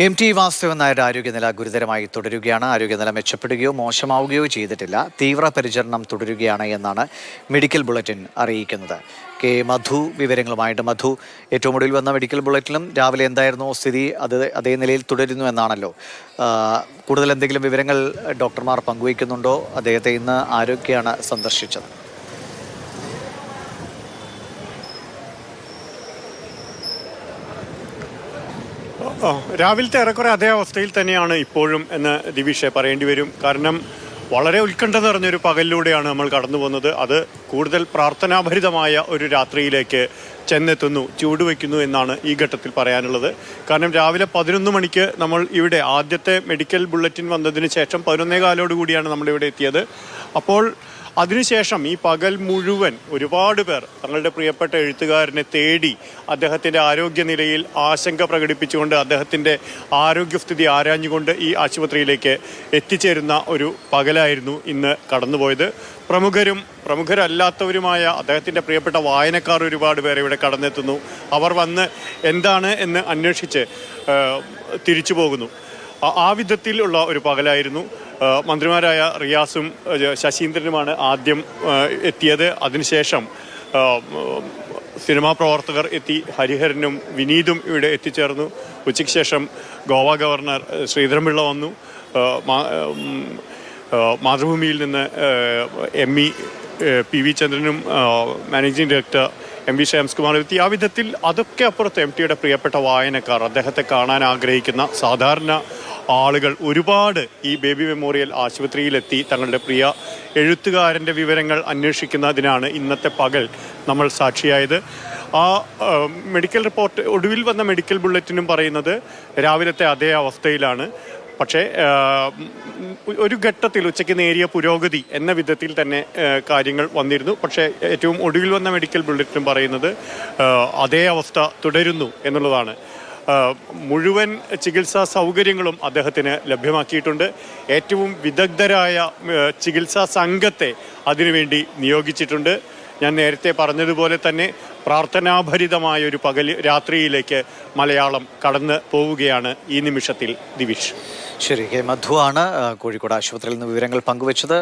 MT Vasudevan നായരുടെ ആരോഗ്യനില ഗുരുതരമായി തുടരുകയാണ്. ആരോഗ്യനില മെച്ചപ്പെടുകയോ മോശമാവുകയോ ചെയ്തിട്ടില്ല. തീവ്രപരിചരണം തുടരുകയാണ് എന്നാണ് മെഡിക്കൽ ബുള്ളറ്റിൻ അറിയിക്കുന്നത്. കെ മധു വിവരങ്ങളുമായിട്ട്. മധു, ഏറ്റവും ഒടുവിൽ വന്ന മെഡിക്കൽ ബുള്ളറ്റിനും രാവിലെ എന്തായിരുന്നു സ്ഥിതി? അതേ നിലയിൽ തുടരുന്നു എന്നാണല്ലോ. കൂടുതൽ എന്തെങ്കിലും വിവരങ്ങൾ ഡോക്ടർമാർ പങ്കുവയ്ക്കുന്നുണ്ടോ? അദ്ദേഹത്തെ ഇന്ന് ആരൊക്കെയാണ് സന്ദർശിച്ചത്? രാവിലത്തെ ഏറെക്കുറെ അതേ അവസ്ഥയിൽ തന്നെയാണ് ഇപ്പോഴും എന്ന് ദിവിഷെ പറയേണ്ടി വരും. കാരണം വളരെ ഉത്കണ്ഠ നിറഞ്ഞൊരു പകലിലൂടെയാണ് നമ്മൾ കടന്നു പോകുന്നത്. അത് കൂടുതൽ പ്രാർത്ഥനാഭരിതമായ ഒരു രാത്രിയിലേക്ക് ചെന്നെത്തുന്നു, ചൂടുവെക്കുന്നു എന്നാണ് ഈ ഘട്ടത്തിൽ പറയാനുള്ളത്. കാരണം രാവിലെ 11 മണിക്ക് നമ്മൾ ഇവിടെ ആദ്യത്തെ മെഡിക്കൽ ബുള്ളറ്റിൻ വന്നതിന് ശേഷം 11:15 കൂടിയാണ് നമ്മളിവിടെ എത്തിയത്. അപ്പോൾ അതിനുശേഷം ഈ പകൽ മുഴുവൻ ഒരുപാട് പേർ തങ്ങളുടെ പ്രിയപ്പെട്ട എഴുത്തുകാരനെ തേടി അദ്ദേഹത്തിൻ്റെ ആരോഗ്യനിലയിൽ ആശങ്ക പ്രകടിപ്പിച്ചുകൊണ്ട് അദ്ദേഹത്തിൻ്റെ ആരോഗ്യസ്ഥിതി ആരാഞ്ഞുകൊണ്ട് ഈ ആശുപത്രിയിലേക്ക് എത്തിച്ചേരുന്ന ഒരു പകലായിരുന്നു ഇന്ന് കടന്നുപോയത്. പ്രമുഖരല്ലാത്തവരുമായ അദ്ദേഹത്തിൻ്റെ പ്രിയപ്പെട്ട വായനക്കാർ ഒരുപാട് പേർ ഇവിടെ കടന്നെത്തുന്നു. അവർ വന്ന് എന്താണ് എന്ന് അന്വേഷിച്ച് തിരിച്ചു പോകുന്നു. ആ വിധത്തിലുള്ള ഒരു പകലായിരുന്നു. മന്ത്രിമാരായ റിയാസും ശശീന്ദ്രനുമാണ് ആദ്യം എത്തിയത്. അതിനുശേഷം സിനിമാ പ്രവർത്തകർ എത്തി. ഹരിഹരനും വിനീതും ഇവിടെ എത്തിച്ചേർന്നു. ഉച്ചയ്ക്ക് ശേഷം ഗോവ ഗവർണർ ശ്രീധരൻപിള്ള വന്നു. മാതൃഭൂമിയിൽ നിന്ന് ME PV ചന്ദ്രനും മാനേജിംഗ് ഡയറക്ടർ MV ശ്രേംസ്കുമാർ എത്തി. ആ വിധത്തിൽ അതൊക്കെ അപ്പുറത്ത് MTയുടെ പ്രിയപ്പെട്ട വായനക്കാർ, അദ്ദേഹത്തെ കാണാൻ ആഗ്രഹിക്കുന്ന സാധാരണ ആളുകൾ ഒരുപാട് ഈ ബേബി മെമ്മോറിയൽ ആശുപത്രിയിലെത്തി തങ്ങളുടെ പ്രിയ എഴുത്തുകാരൻ്റെ വിവരങ്ങൾ അന്വേഷിക്കുന്നതിനാണ് ഇന്നത്തെ പകൽ നമ്മൾ സാക്ഷിയായത്. ആ മെഡിക്കൽ റിപ്പോർട്ട്, ഒടുവിൽ വന്ന മെഡിക്കൽ ബുള്ളറ്റിനും പറയുന്നത് രാവിലത്തെ അതേ അവസ്ഥയിലാണ്. പക്ഷേ ഒരു ഘട്ടത്തിൽ ഉച്ചയ്ക്ക് നേരിയ പുരോഗതി എന്ന വിധത്തിൽ തന്നെ കാര്യങ്ങൾ വന്നിരുന്നു. പക്ഷേ ഏറ്റവും ഒടുവിൽ വന്ന മെഡിക്കൽ ബുള്ളറ്റിനും പറയുന്നത് അതേ അവസ്ഥ തുടരുന്നു എന്നുള്ളതാണ്. മുഴുവൻ ചികിത്സാ സൗകര്യങ്ങളും അദ്ദേഹത്തിന് ലഭ്യമാക്കിയിട്ടുണ്ട്. ഏറ്റവും വിദഗ്ധരായ ചികിത്സാ സംഘത്തെ അതിനുവേണ്ടി നിയോഗിച്ചിട്ടുണ്ട്. ഞാൻ നേരത്തെ പറഞ്ഞതുപോലെ തന്നെ പ്രാർത്ഥനാഭരിതമായ ഒരു രാത്രിയിലേക്ക് മലയാളം കടന്നു പോവുകയാണ് ഈ നിമിഷത്തിൽ. ദിവിഷ്. ശരി, കെ മധു ആണ് കോഴിക്കോട് ആശുപത്രിയിൽ നിന്ന് വിവരങ്ങൾ പങ്കുവച്ചത്.